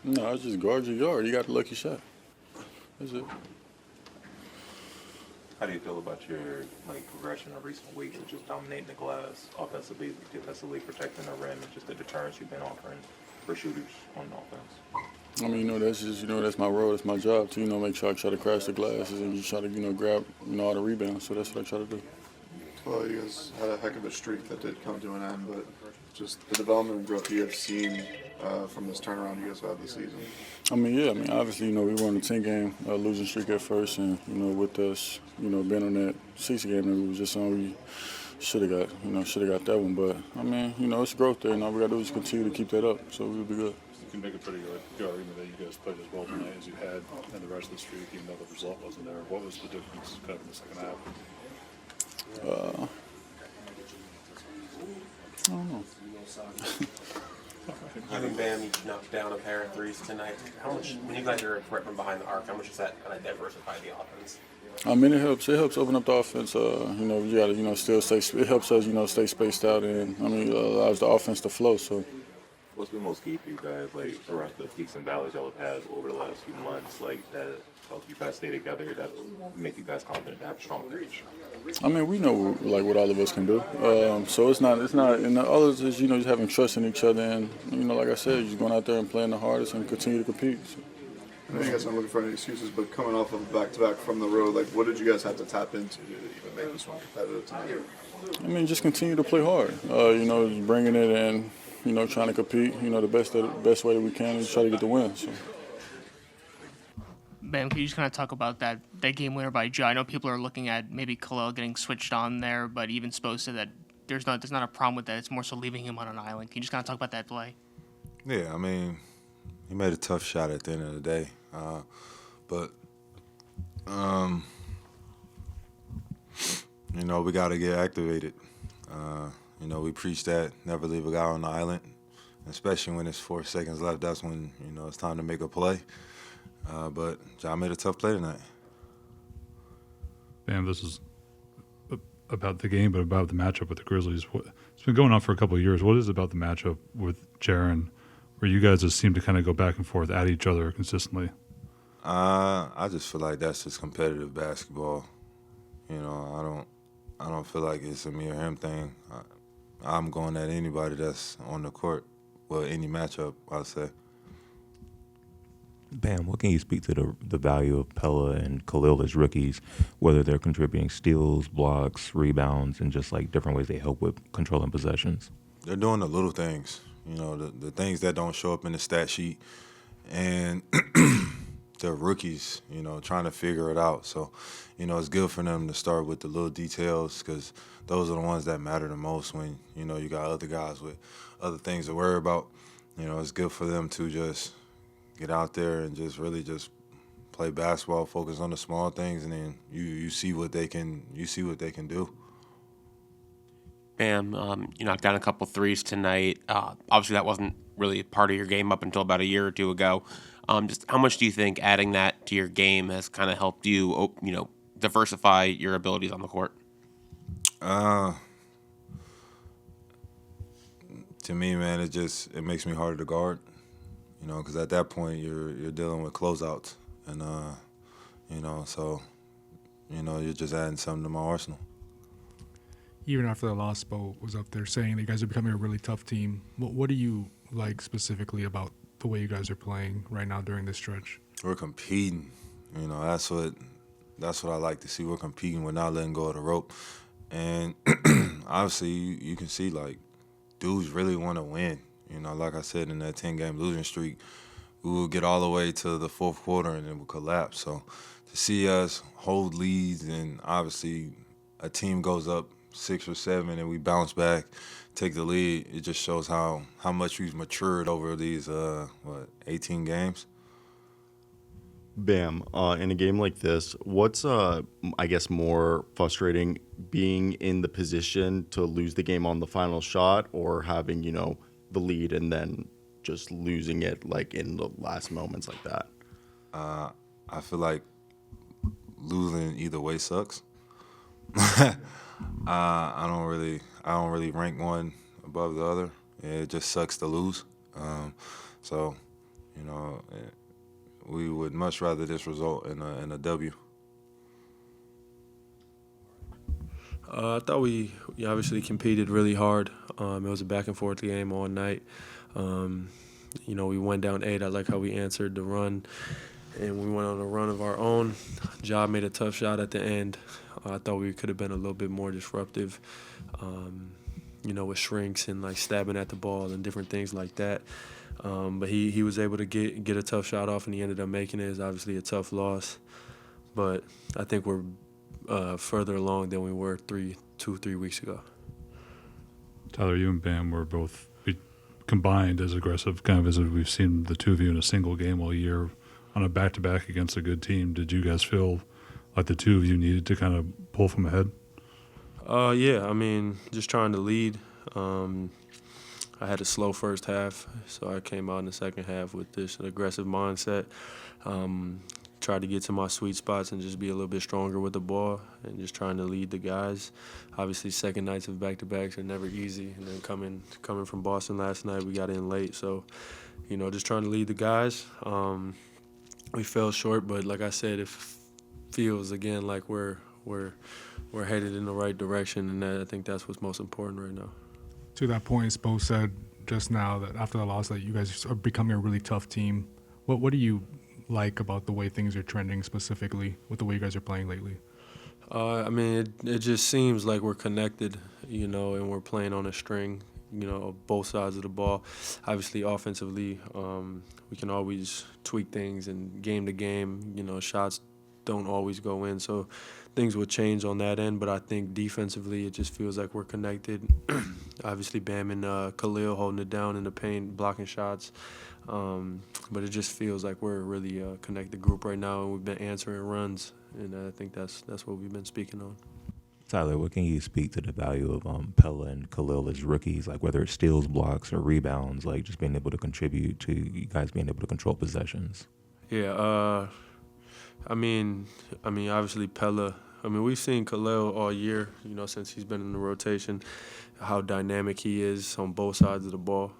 No, I just guard your yard. You got the lucky shot. That's it. How do you feel about your progression of recent weeks of just dominating the glass offensively, defensively, protecting the rim, and just the deterrence you've been offering for shooters on offense? I mean, that's just, that's my role. That's my job to, make sure I try to crash the glasses and just try to, grab, all the rebounds. So that's what I try to do. Well, you guys had a heck of a streak that did come to an end, but just the development and growth you have seen from this turnaround you guys have had this season. Obviously, we were on a 10-game losing streak at first, and, with us, being on that 6th game that we was just on, we should have got that one. But, it's growth there, and all we got to do is continue to keep that up, so we'll be good. You can make a pretty good argument that you guys played as well tonight as you had in the rest of the streak, even though the result wasn't there. What was the difference kind of in the second half? I don't know. You and Bam each knocked down a pair of threes tonight. How much, when you guys are right from behind the arc, how much does that kind of diversify the offense? It helps. It helps open up the offense. You got to, still stay. It helps us, stay spaced out, and allows the offense to flow. So. What's been most key for you guys, around the peaks and valleys y'all have had over the last few months, that help you guys stay together, that make you guys confident to have a strong finish? We know what all of us can do. So it's not, and the others is just having trust in each other, and like I said, just going out there and playing the hardest and continue to compete. So. I know you guys aren't looking for any excuses, but coming off of a back-to-back from the road, what did you guys have to tap into to even make this one competitive tonight? Just continue to play hard. Just bringing it in. Trying to compete, the best way that we can and try to get the win. So. Bam, can you just kind of talk about that game winner by Joe? I know people are looking at maybe Kel'el getting switched on there, but even Spoelstra said that there's not a problem with that. It's more so leaving him on an island. Can you just kind of talk about that play? Yeah, he made a tough shot at the end of the day. We got to get activated. We preach that, never leave a guy on the island, especially when it's 4 seconds left. That's when, it's time to make a play. But John made a tough play tonight. Bam, this is about the game, but about the matchup with the Grizzlies. It's been going on for a couple of years. What is it about the matchup with Jaren where you guys just seem to kind of go back and forth at each other consistently? I just feel like that's just competitive basketball. I don't feel like it's a me or him thing. I'm going at anybody that's on the court. Well, any matchup, I'll say. Bam, what can you speak to the value of Pella and Kel'el as rookies, whether they're contributing steals, blocks, rebounds, and just different ways they help with controlling possessions? They're doing the little things, the things that don't show up in the stat sheet. And they're rookies, trying to figure it out. So, it's good for them to start with the little details because those are the ones that matter the most when, you got other guys with other things to worry about. It's good for them to just get out there and just really just play basketball, focus on the small things, and then you see what they can do. Bam, you knocked down a couple threes tonight. Obviously, that wasn't really part of your game up until about a year or two ago. Just how much do you think adding that to your game has kind of helped you, diversify your abilities on the court? To me, man, it makes me harder to guard. Because at that point you're dealing with closeouts, and so you're just adding something to my arsenal. Even after the loss, Bo was up there saying that you guys are becoming a really tough team. What do you like specifically about the way you guys are playing right now during this stretch? We're competing. That's what I like to see. We're competing. We're not letting go of the rope. And obviously you can see, dudes really want to win. Like I said, in that 10-game losing streak, we would get all the way to the fourth quarter and it would collapse. So to see us hold leads and obviously a team goes up 6 or 7 and we bounce back, take the lead, it just shows how much we've matured over these 18 games. Bam, in a game like this, what's more frustrating, being in the position to lose the game on the final shot, or having the lead and then just losing it in the last moments like that? I feel like losing either way sucks. I don't really rank one above the other. It just sucks to lose. So, You know, we would much rather this result in a W. I thought we obviously competed really hard. It was a back and forth game all night. You know, we went down 8. I like how we answered the run, and we went on a run of our own. Ja made a tough shot at the end. I thought we could have been a little bit more disruptive, you know, with shrinks and like stabbing at the ball and different things like that. But he was able to get a tough shot off, and he ended up making it. It's obviously a tough loss, but I think we're further along than we were 3 weeks ago. Tyler, you and Bam were both combined as aggressive, kind of as we've seen the two of you in a single game all year on a back-to-back against a good team. Did you guys feel like the two of you needed to kind of pull from ahead? Yeah, I mean, just trying to lead. I had a slow first half, so I came out in the second half with this aggressive mindset. Tried to get to my sweet spots and just be a little bit stronger with the ball and just trying to lead the guys. Obviously, second nights of back-to-backs are never easy. And then coming from Boston last night, we got in late. So, you know, just trying to lead the guys. We fell short, but like I said, it feels, again, like we're headed in the right direction, and I think that's what's most important right now. To that point, Spo said just now that after the loss that you guys are becoming a really tough team. What do you like about the way things are trending specifically with the way you guys are playing lately? I mean, it just seems like we're connected, you know, and we're playing on a string, you know, both sides of the ball. Obviously, offensively, we can always tweak things, and game to game, you know, shots don't always go in, so things would change on that end. But I think defensively, it just feels like we're connected. Obviously, Bam and Kel'el holding it down in the paint, blocking shots. But it just feels like we're a really connected group right now, and we've been answering runs, and I think that's what we've been speaking on. Tyler, what can you speak to the value of Pella and Kel'el as rookies, like whether it's steals, blocks, or rebounds, like just being able to contribute to you guys being able to control possessions? Yeah, I mean, obviously Pella. I mean, we've seen Kel'el all year, you know, since he's been in the rotation, how dynamic he is on both sides of the ball.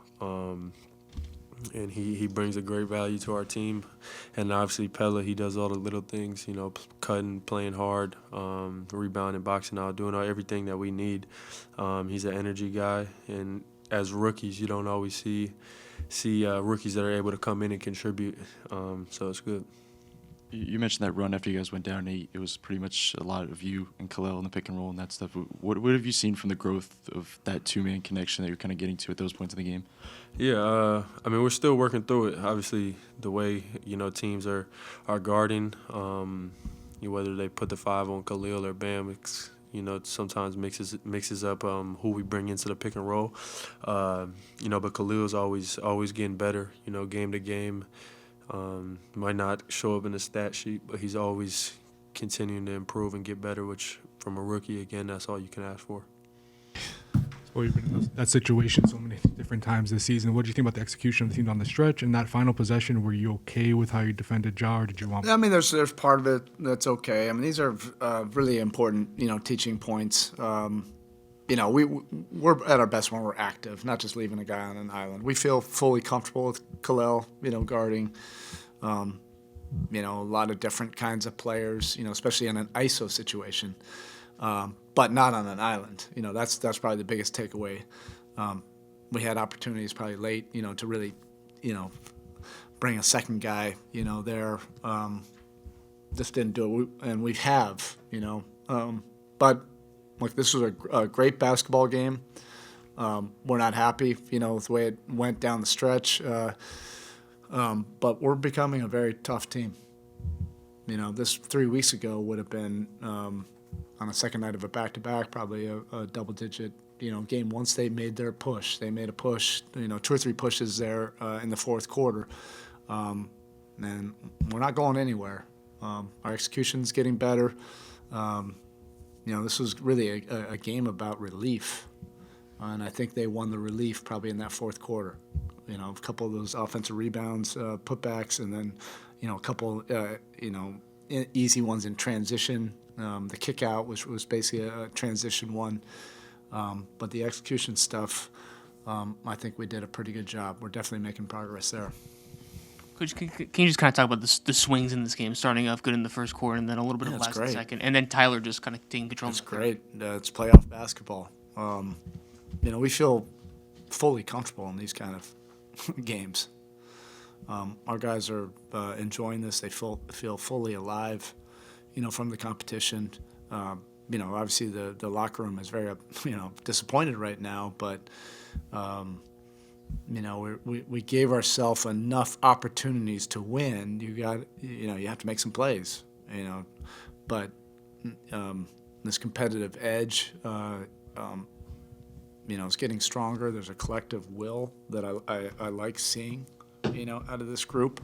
And he brings a great value to our team. And obviously Pella, he does all the little things, you know, cutting, playing hard, rebounding, boxing out, doing everything that we need. He's an energy guy. And as rookies, you don't always see rookies that are able to come in and contribute. So it's good. You mentioned that run after you guys went down 8. It was pretty much a lot of you and Kel'el in the pick and roll and that stuff. What have you seen from the growth of that two-man connection that you're kind of getting to at those points in the game? Yeah, I mean, we're still working through it. Obviously, the way, you know, teams are guarding, whether they put the 5 on Kel'el or Bam, it's, you know, sometimes mixes up who we bring into the pick and roll. You know, but Kel'el's always getting better, you know, game to game. Might not show up in the stat sheet, but he's always continuing to improve and get better, which from a rookie, again, that's all you can ask for. So you've been in that situation so many different times this season. What do you think about the execution of the team on the stretch and that final possession? Were you okay with how you defended Ja, or did you want? I mean, there's part of it that's okay. I mean, these are really important, you know, teaching points. You know, we're at our best when we're active, not just leaving a guy on an island. We feel fully comfortable with Kel'el, you know, guarding, you know, a lot of different kinds of players, you know, especially in an ISO situation, but not on an island. You know, that's probably the biggest takeaway. We had opportunities probably late, you know, to really, you know, bring a second guy, you know, there. Just didn't do it, and we have, you know, but. Look, this was a great basketball game. We're not happy, you know, with the way it went down the stretch. But we're becoming a very tough team. You know, this 3 weeks ago would have been, on a second night of a back-to-back, probably a double-digit, you know, game once they made their push. They made a push, you know, 2 or 3 pushes there in the fourth quarter. And we're not going anywhere. Our execution's getting better. You know, this was really a game about relief, and I think they won the relief probably in that fourth quarter. You know, a couple of those offensive rebounds, putbacks, and then, you know, a couple, you know, easy ones in transition. The kick out was basically a transition one, but the execution stuff, I think we did a pretty good job. We're definitely making progress there. Coach, can you just kind of talk about the swings in this game, starting off good in the first quarter and then a little bit of That's last in the great. second, and then Tyler just kind of taking control. That's in the third. great. It's playoff basketball. We feel fully comfortable in these kind of games. Our guys are enjoying this. They feel fully alive, from the competition. Obviously the locker room is very, disappointed right now, but, we gave ourselves enough opportunities to win. You have to make some plays, but this competitive edge, it's getting stronger. There's a collective will that I like seeing, out of this group.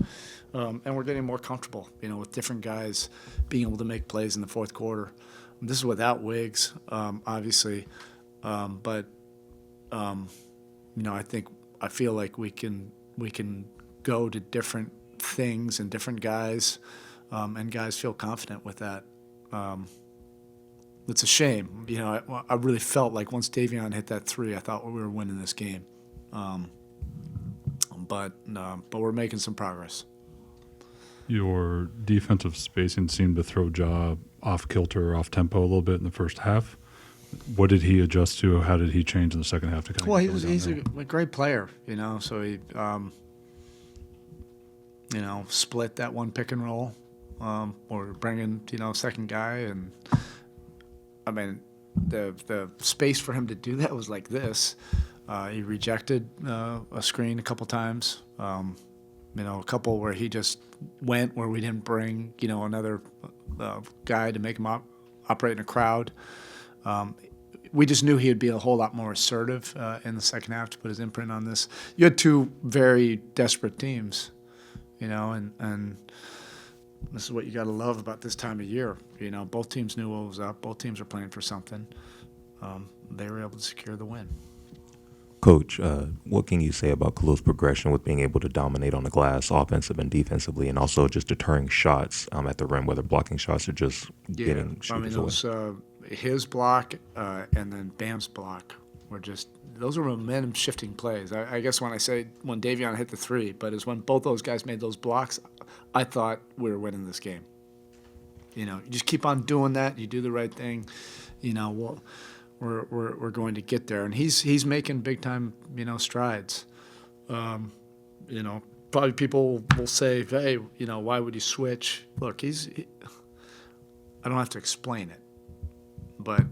And we're getting more comfortable, with different guys being able to make plays in the fourth quarter. This is without Wiggs, obviously. But I feel like we can go to different things and different guys, and guys feel confident with that. It's a shame. I really felt like once Davion hit that three, I thought we were winning this game. But we're making some progress. Your defensive spacing seemed to throw Ja off kilter, off tempo a little bit in the first half. What did he adjust to? How did he change in the second half to kind of? Well, he's a great player, So he, split that one pick and roll, or bring in, second guy, and I mean, the space for him to do that was like this. He rejected a screen a couple times. A couple where he just went where we didn't bring, another guy to make him operate in a crowd. We just knew he would be a whole lot more assertive in the second half to put his imprint on this. You had two very desperate teams, and this is what you got to love about this time of year. Both teams knew what was up. Both teams are playing for something. They were able to secure the win. Coach, what can you say about Kel'el's progression with being able to dominate on the glass, offensive and defensively, and also just deterring shots at the rim, whether blocking shots or just getting shooters away? His block and then Bam's block were those are momentum shifting plays. I guess when Davion hit the three, but it's when both those guys made those blocks, I thought we were winning this game. You just keep on doing that. You do the right thing. We're going to get there, and he's making big time strides. Probably people will say, hey, why would you switch? Look, I don't have to explain it, but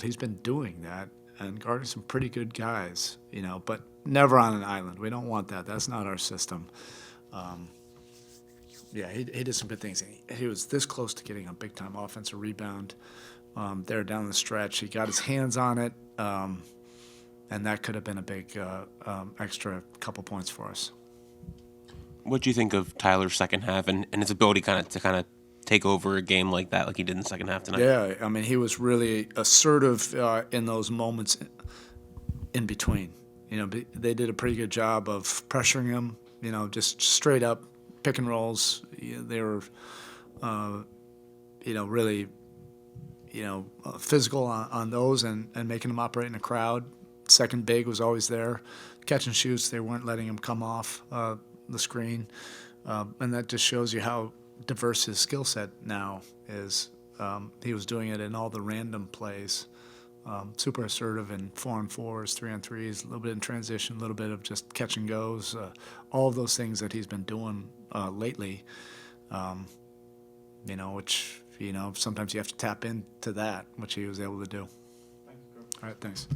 he's been doing that and guarding some pretty good guys, but never on an island. We don't want that. That's not our system. He did some good things. He was this close to getting a big time offensive rebound. There down the stretch, he got his hands on it, and that could have been a big extra couple points for us. What do you think of Tyler's second half and his ability to take over a game like that, like he did in the second half tonight? Yeah, I mean, he was really assertive in those moments in between. They did a pretty good job of pressuring him. Just straight up pick and rolls. They were, really. Physical on those and making them operate in a crowd. Second big was always there. Catch and shoots, they weren't letting him come off the screen. And that just shows you how diverse his skill set now is. He was doing it in all the random plays. Super assertive in 4-on-4s, 3-on-3s, a little bit in transition, a little bit of just catch and goes. All of those things that he's been doing lately, which... sometimes you have to tap into that, which he was able to do. All right, thanks.